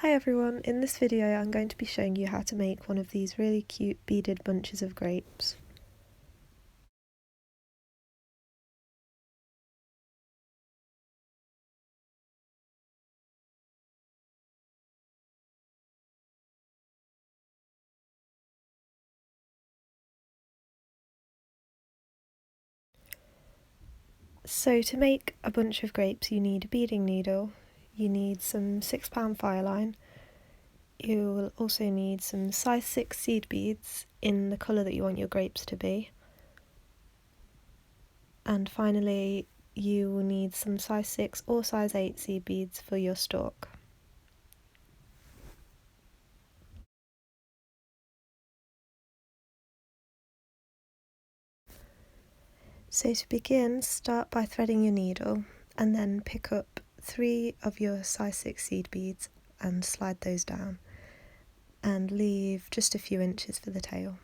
Hi everyone, in this video I'm going to be showing you how to make one of these really cute beaded bunches of grapes. So to make a bunch of grapes you need a beading needle, you need some 6-pound fire line, you will also need some size 6 seed beads in the colour that you want your grapes to be, and finally you will need some size 6 or size 8 seed beads for your stalk. So to begin, start by threading your needle and then pick up 3 of your size 6 seed beads and slide those down and leave just a few inches for the tail.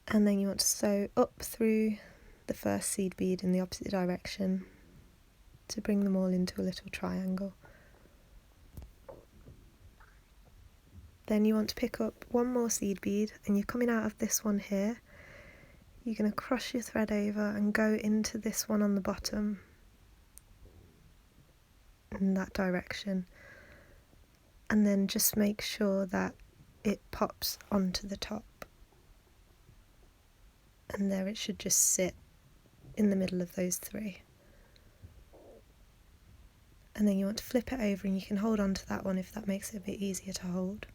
And then you want to sew up through the first seed bead in the opposite direction to bring them all into a little triangle. Then you want to pick up one more seed bead and you're coming out of this one here. You're going to cross your thread over and go into this one on the bottom in that direction, and then just make sure that it pops onto the top, and there it should just sit in the middle of those 3. And then you want to flip it over and you can hold on to that one if that makes it a bit easier to hold.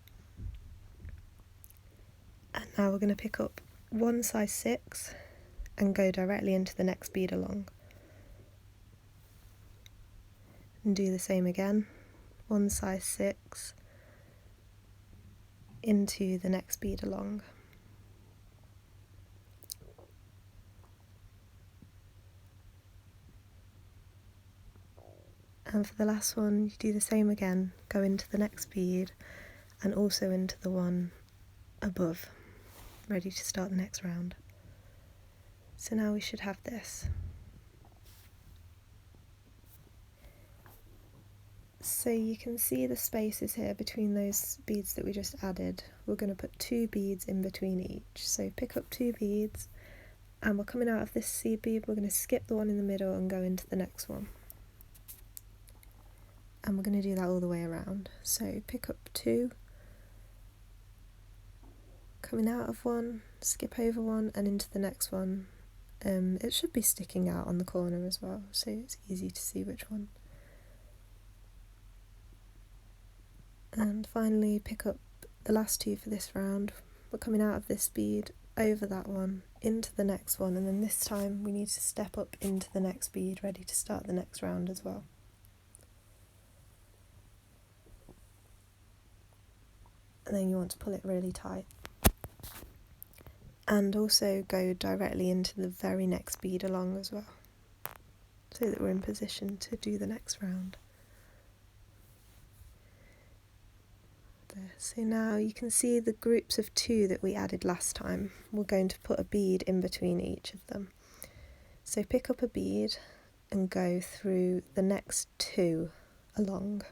And now we're going to pick up one size 6 and go directly into the next bead along. And do the same again, one size 6 into the next bead along. And for the last one, you do the same again, go into the next bead and also into the one above, ready to start the next round. So now we should have this. So you can see the spaces here between those beads that we just added. We're going to put 2 beads in between each. So pick up 2 beads and we're coming out of this seed bead, we're going to skip the one in the middle and go into the next one. And we're going to do that all the way around. So pick up 2, coming out of one, skip over one and into the next one. It should be sticking out on the corner as well, so it's easy to see which one. And finally pick up the last 2 for this round. We're coming out of this bead, over that one, into the next one, and then this time we need to step up into the next bead, ready to start the next round as well. And then you want to pull it really tight. And also go directly into the very next bead along as well, so that we're in position to do the next round. There. So now you can see the groups of 2 that we added last time. We're going to put a bead in between each of them. So pick up a bead and go through the next 2 along.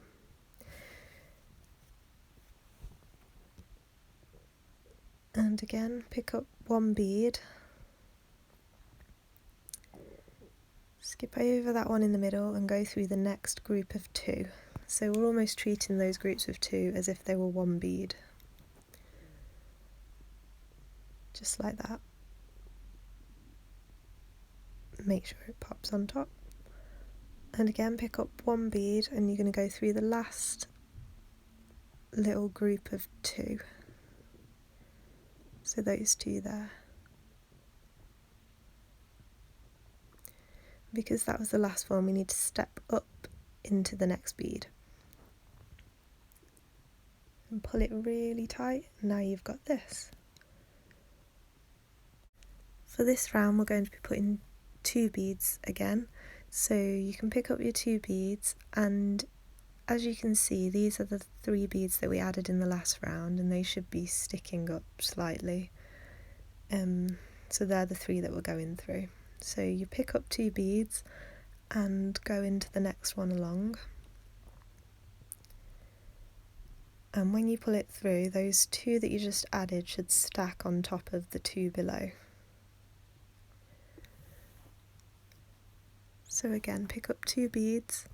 And again, pick up one bead, skip over that one in the middle and go through the next group of 2. So we're almost treating those groups of 2 as if they were one bead. Just like that. Make sure it pops on top. And again, pick up one bead and you're going to go through the last little group of 2. So those 2 there. Because that was the last one, we need to step up into the next bead. And pull it really tight. Now you've got this. For this round we're going to be putting 2 beads again. So you can pick up your 2 beads, and as you can see these are the 3 beads that we added in the last round, and they should be sticking up slightly. So they're the 3 that we're going through. So you pick up 2 beads and go into the next one along. And when you pull it through, those two that you just added should stack on top of the two below. So again, pick up 2 beads,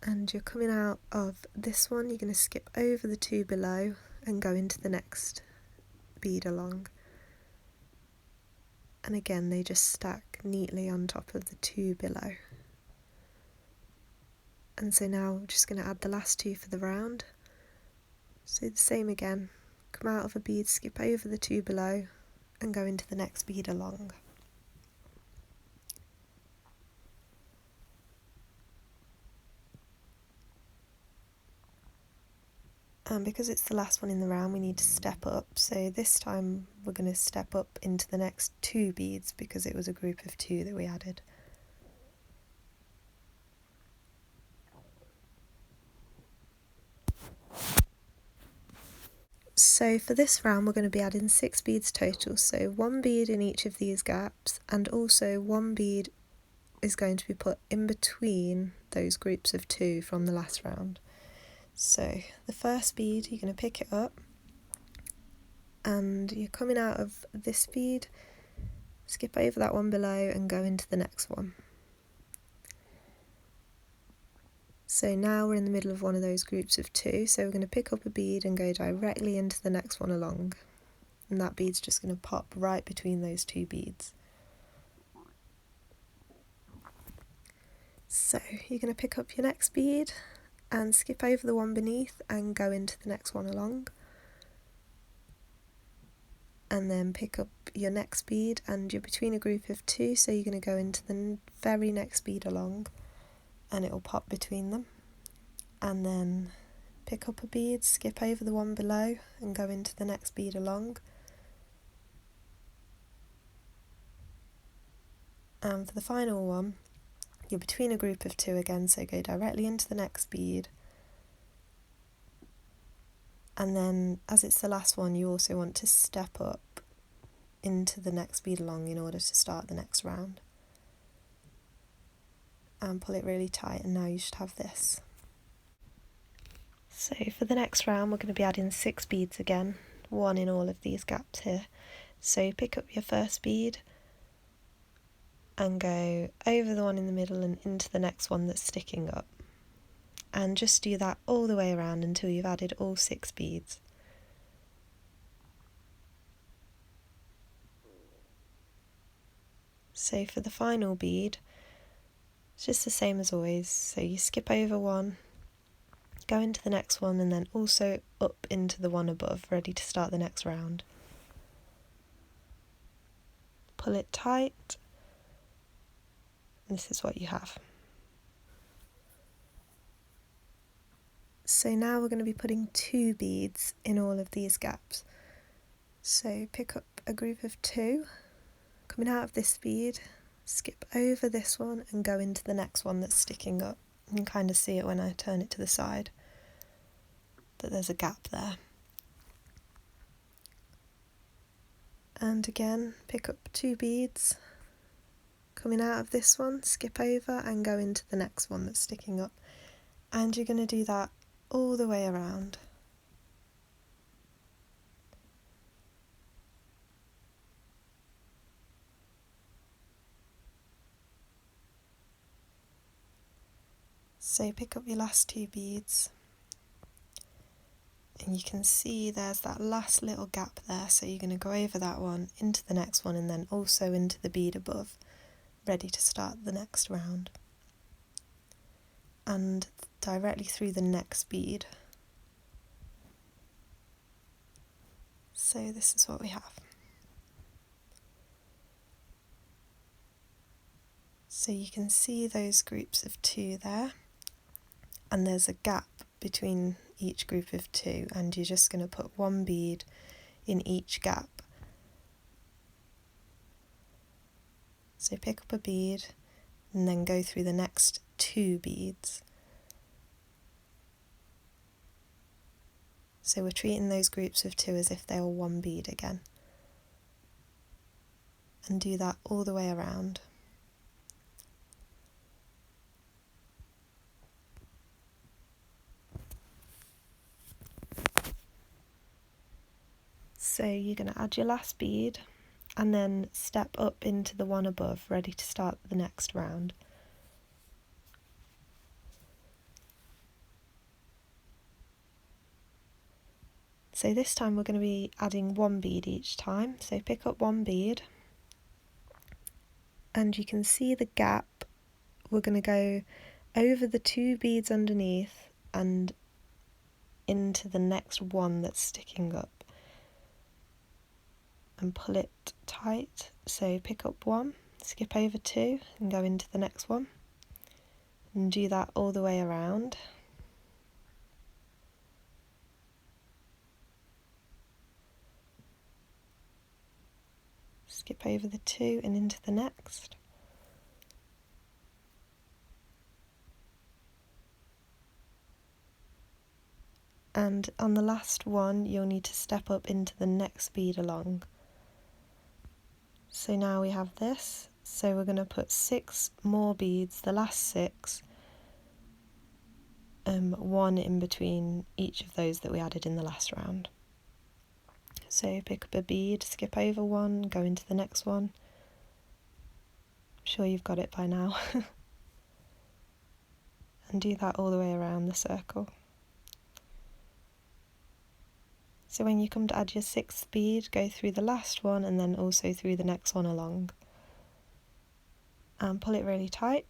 and you're coming out of this one, you're going to skip over the 2 below and go into the next bead along. And again, they just stack neatly on top of the 2 below. And so now we're just going to add the last 2 for the round. So the same again, come out of a bead, skip over the 2 below and go into the next bead along. And because it's the last one in the round, we need to step up. So this time we're going to step up into the next 2 beads because it was a group of 2 that we added. So for this round we're going to be adding 6 beads total, so 1 bead in each of these gaps, and also 1 bead is going to be put in between those groups of 2 from the last round. So the first bead, you're going to pick it up and you're coming out of this bead, skip over that one below and go into the next one. So now we're in the middle of one of those groups of 2, so we're going to pick up a bead and go directly into the next one along, and that bead's just going to pop right between those 2 beads. So you're going to pick up your next bead and skip over the one beneath and go into the next one along, and then pick up your next bead and you're between a group of 2, so you're going to go into the very next bead along and it will pop between them, and then pick up a bead, skip over the one below and go into the next bead along, and for the final one you're between a group of 2 again, so go directly into the next bead, and then as it's the last one you also want to step up into the next bead along in order to start the next round, and pull it really tight, and now you should have this. So for the next round we're going to be adding 6 beads again, 1 in all of these gaps here. So pick up your first bead and go over the one in the middle and into the next one that's sticking up, and just do that all the way around until you've added all 6 beads. So for the final bead, it's just the same as always, so you skip over one, go into the next one and then also up into the one above, ready to start the next round. Pull it tight, and this is what you have. So now we're going to be putting 2 beads in all of these gaps. So pick up a group of 2, coming out of this bead, skip over this one and go into the next one that's sticking up. You can kind of see it when I turn it to the side, that there's a gap there. And again, pick up 2 beads, coming out of this one, skip over and go into the next one that's sticking up. And you're going to do that all the way around. So pick up your last 2 beads, and you can see there's that last little gap there, so you're going to go over that one, into the next one, and then also into the bead above, ready to start the next round. And directly through the next bead. So this is what we have. So you can see those groups of 2 there, and there's a gap between each group of 2, and you're just going to put 1 bead in each gap. So pick up a bead and then go through the next 2 beads. So we're treating those groups of 2 as if they were 1 bead again. and do that all the way around. So you're going to add your last bead and then step up into the one above, ready to start the next round. So this time we're going to be adding one bead each time. So pick up one bead and you can see the gap. We're going to go over the 2 beads underneath and into the next one that's sticking up and pull it tight. So pick up one, skip over 2 and go into the next one and do that all the way around. Skip over the 2 and into the next. And on the last one you'll need to step up into the next bead along. So now we have this, so we're going to put 6 more beads, the last 6, one in between each of those that we added in the last round. So pick up a bead, skip over one, go into the next one. I'm sure you've got it by now. And do that all the way around the circle. So when you come to add your 6th bead, go through the last one and then also through the next one along. And pull it really tight.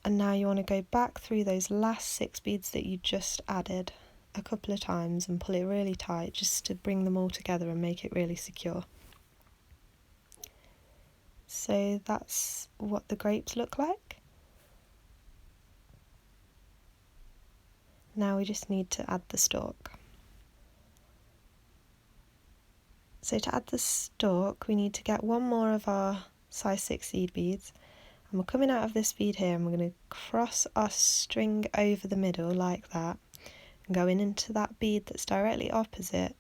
And now you want to go back through those last 6 beads that you just added a couple of times and pull it really tight just to bring them all together and make it really secure. So that's what the grapes look like. Now we just need to add the stalk. So to add the stalk we need to get one more of our size 6 seed beads, and we're coming out of this bead here and we're going to cross our string over the middle like that and go into that bead that's directly opposite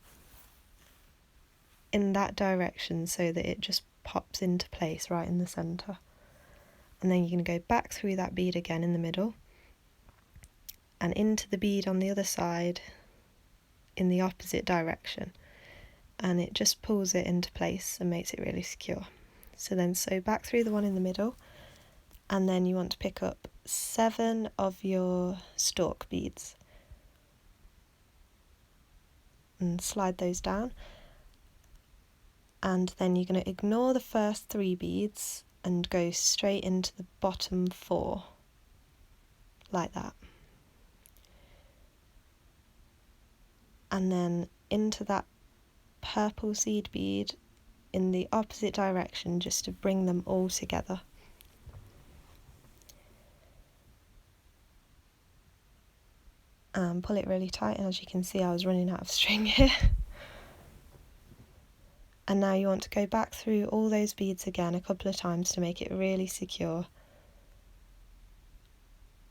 in that direction so that it just pops into place right in the centre. And then you're going to go back through that bead again in the middle and into the bead on the other side in the opposite direction, and it just pulls it into place and makes it really secure. So then sew back through the one in the middle, and then you want to pick up 7 of your stalk beads and slide those down, and then you're going to ignore the first 3 beads and go straight into the bottom 4 like that, and then into that purple seed bead in the opposite direction just to bring them all together. Pull it really tight, and as you can see I was running out of string here. And now you want to go back through all those beads again a couple of times to make it really secure.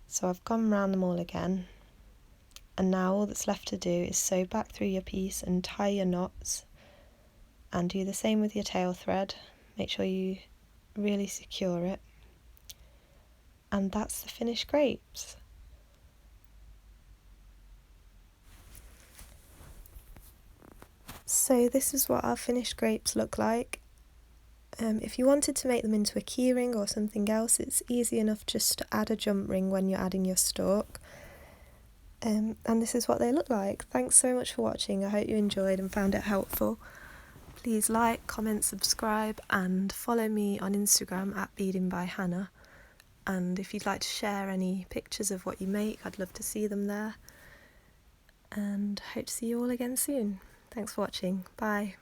So I've gone round them all again, and now all that's left to do is sew back through your piece and tie your knots, and do the same with your tail thread. Make sure you really secure it, and that's the finished grapes. So this is what our finished grapes look like. If you wanted to make them into a keyring or something else, it's easy enough just to add a jump ring when you're adding your stalk. And this is what they look like. Thanks so much for watching. I hope you enjoyed and found it helpful. Please like, comment, subscribe and follow me on Instagram at Beading by Hannah. And if you'd like to share any pictures of what you make, I'd love to see them there. And hope to see you all again soon. Thanks for watching. Bye.